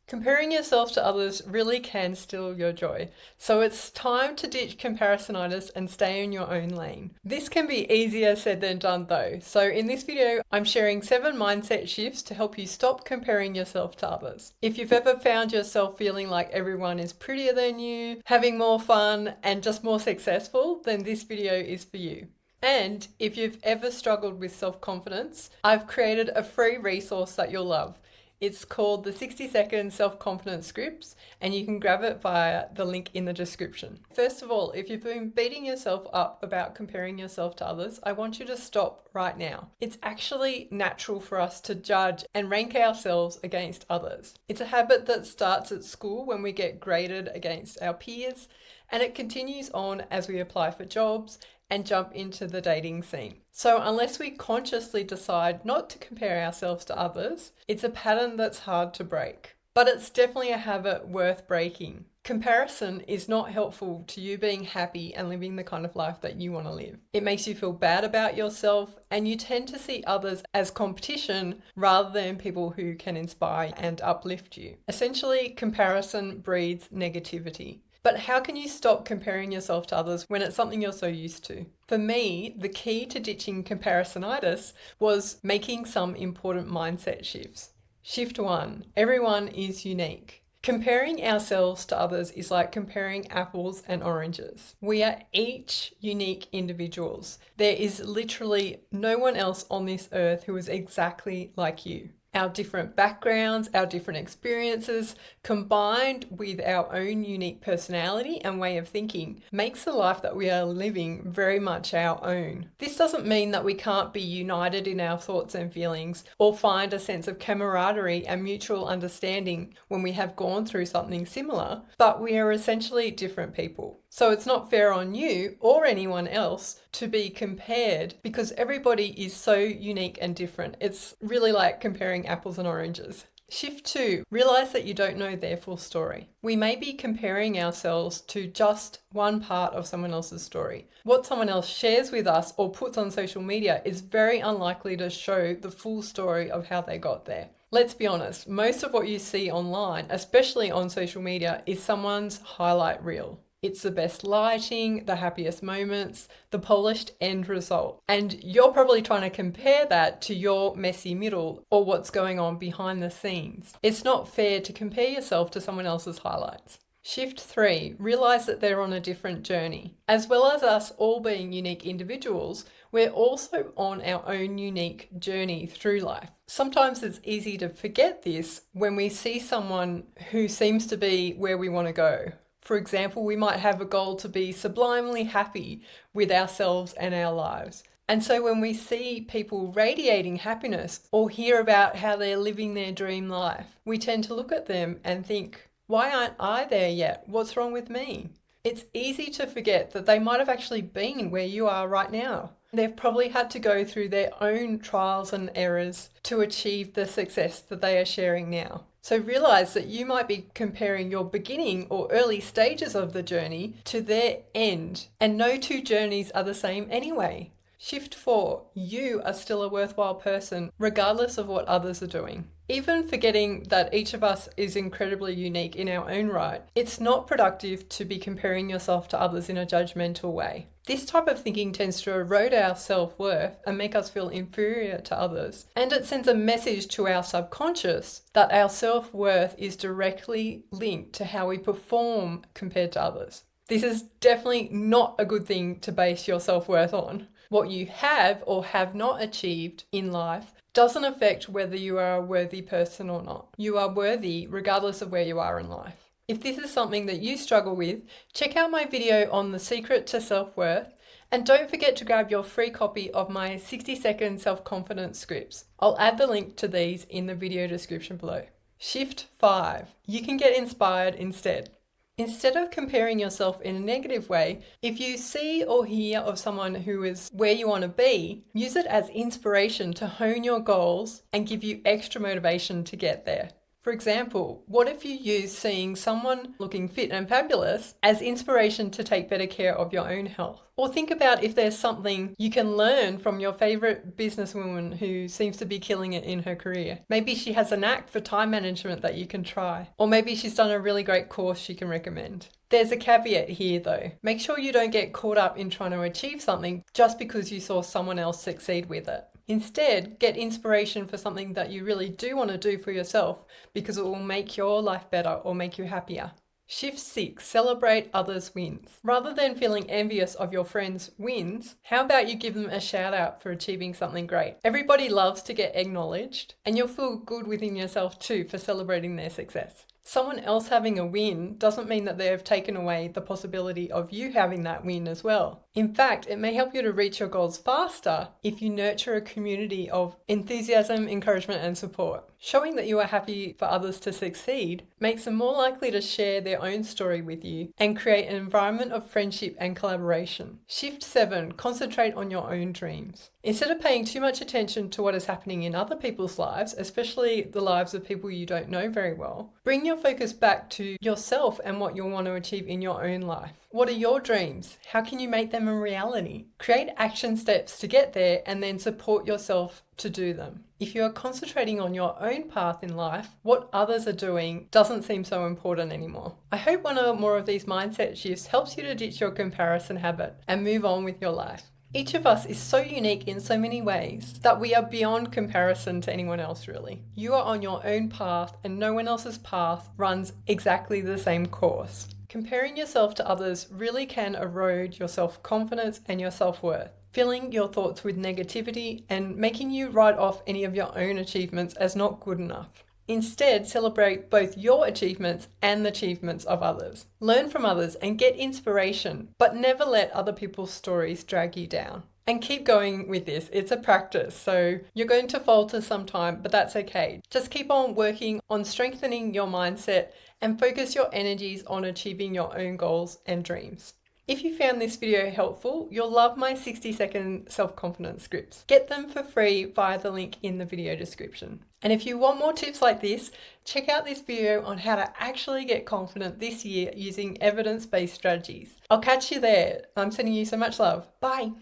Comparing yourself to others really can steal your joy. So it's time to ditch comparisonitis and stay in your own lane. This can be easier said than done though. So in this video, I'm sharing 7 mindset shifts to help you stop comparing yourself to others. If you've ever found yourself feeling like everyone is prettier than you, having more fun, and just more successful, then this video is for you. And if you've ever struggled with self-confidence, I've created a free resource that you'll love. It's called the 60-second self-confidence scripts, and you can grab it via the link in the description. First of all, if you've been beating yourself up about comparing yourself to others, I want you to stop right now. It's actually natural for us to judge and rank ourselves against others. It's a habit that starts at school when we get graded against our peers, and it continues on as we apply for jobs and jump into the dating scene. So unless we consciously decide not to compare ourselves to others, it's a pattern that's hard to break. But it's definitely a habit worth breaking. Comparison is not helpful to you being happy and living the kind of life that you want to live. It makes you feel bad about yourself, and you tend to see others as competition rather than people who can inspire and uplift you. Essentially, comparison breeds negativity. But how can you stop comparing yourself to others when it's something you're so used to? For me, the key to ditching comparisonitis was making some important mindset shifts. Shift 1, everyone is unique. Comparing ourselves to others is like comparing apples and oranges. We are each unique individuals. There is literally no one else on this earth who is exactly like you. Our different backgrounds, our different experiences, combined with our own unique personality and way of thinking, makes the life that we are living very much our own. This doesn't mean that we can't be united in our thoughts and feelings or find a sense of camaraderie and mutual understanding when we have gone through something similar, but we are essentially different people. So it's not fair on you or anyone else to be compared because everybody is so unique and different. It's really like comparing apples and oranges. Shift 2, realize that you don't know their full story. We may be comparing ourselves to just one part of someone else's story. What someone else shares with us or puts on social media is very unlikely to show the full story of how they got there. Let's be honest, most of what you see online, especially on social media, is someone's highlight reel. It's the best lighting, the happiest moments, the polished end result. And you're probably trying to compare that to your messy middle or what's going on behind the scenes. It's not fair to compare yourself to someone else's highlights. Shift 3, realize that they're on a different journey. As well as us all being unique individuals, we're also on our own unique journey through life. Sometimes it's easy to forget this when we see someone who seems to be where we want to go. For example, we might have a goal to be sublimely happy with ourselves and our lives. And so when we see people radiating happiness or hear about how they're living their dream life, we tend to look at them and think, why aren't I there yet? What's wrong with me? It's easy to forget that they might have actually been where you are right now. They've probably had to go through their own trials and errors to achieve the success that they are sharing now. So realize that you might be comparing your beginning or early stages of the journey to their end, and no two journeys are the same anyway. Shift 4, you are still a worthwhile person regardless of what others are doing. Even forgetting that each of us is incredibly unique in our own right, it's not productive to be comparing yourself to others in a judgmental way. This type of thinking tends to erode our self-worth and make us feel inferior to others. And it sends a message to our subconscious that our self-worth is directly linked to how we perform compared to others. This is definitely not a good thing to base your self-worth on. What you have or have not achieved in life doesn't affect whether you are a worthy person or not. You are worthy regardless of where you are in life. If this is something that you struggle with, check out my video on the secret to self-worth, and don't forget to grab your free copy of my 60-second self-confidence scripts. I'll add the link to these in the video description below. Shift 5, you can get inspired instead. Instead of comparing yourself in a negative way, if you see or hear of someone who is where you want to be, use it as inspiration to hone your goals and give you extra motivation to get there. For example, what if you use seeing someone looking fit and fabulous as inspiration to take better care of your own health? Or think about if there's something you can learn from your favorite businesswoman who seems to be killing it in her career. Maybe she has a knack for time management that you can try. Or maybe she's done a really great course she can recommend. There's a caveat here though. Make sure you don't get caught up in trying to achieve something just because you saw someone else succeed with it. Instead, get inspiration for something that you really do want to do for yourself because it will make your life better or make you happier. Shift 6, celebrate others' wins. Rather than feeling envious of your friends' wins, how about you give them a shout out for achieving something great? Everybody loves to get acknowledged, and you'll feel good within yourself too for celebrating their success. Someone else having a win doesn't mean that they have taken away the possibility of you having that win as well. In fact, it may help you to reach your goals faster if you nurture a community of enthusiasm, encouragement, and support. Showing that you are happy for others to succeed makes them more likely to share their own story with you and create an environment of friendship and collaboration. Shift 7, concentrate on your own dreams. Instead of paying too much attention to what is happening in other people's lives, especially the lives of people you don't know very well, bring your focus back to yourself and what you'll want to achieve in your own life. What are your dreams? How can you make them a reality? Create action steps to get there and then support yourself to do them. If you are concentrating on your own path in life, what others are doing doesn't seem so important anymore. I hope one or more of these mindset shifts helps you to ditch your comparison habit and move on with your life. Each of us is so unique in so many ways that we are beyond comparison to anyone else really. You are on your own path and no one else's path runs exactly the same course. Comparing yourself to others really can erode your self-confidence and your self-worth, filling your thoughts with negativity and making you write off any of your own achievements as not good enough. Instead, celebrate both your achievements and the achievements of others. Learn from others and get inspiration, but never let other people's stories drag you down. And keep going with this. It's a practice, so you're going to falter sometime, but that's okay. Just keep on working on strengthening your mindset and focus your energies on achieving your own goals and dreams. If you found this video helpful, you'll love my 60-second self-confidence scripts. Get them for free via the link in the video description. And if you want more tips like this, check out this video on how to actually get confident this year using evidence-based strategies. I'll catch you there. I'm sending you so much love. Bye.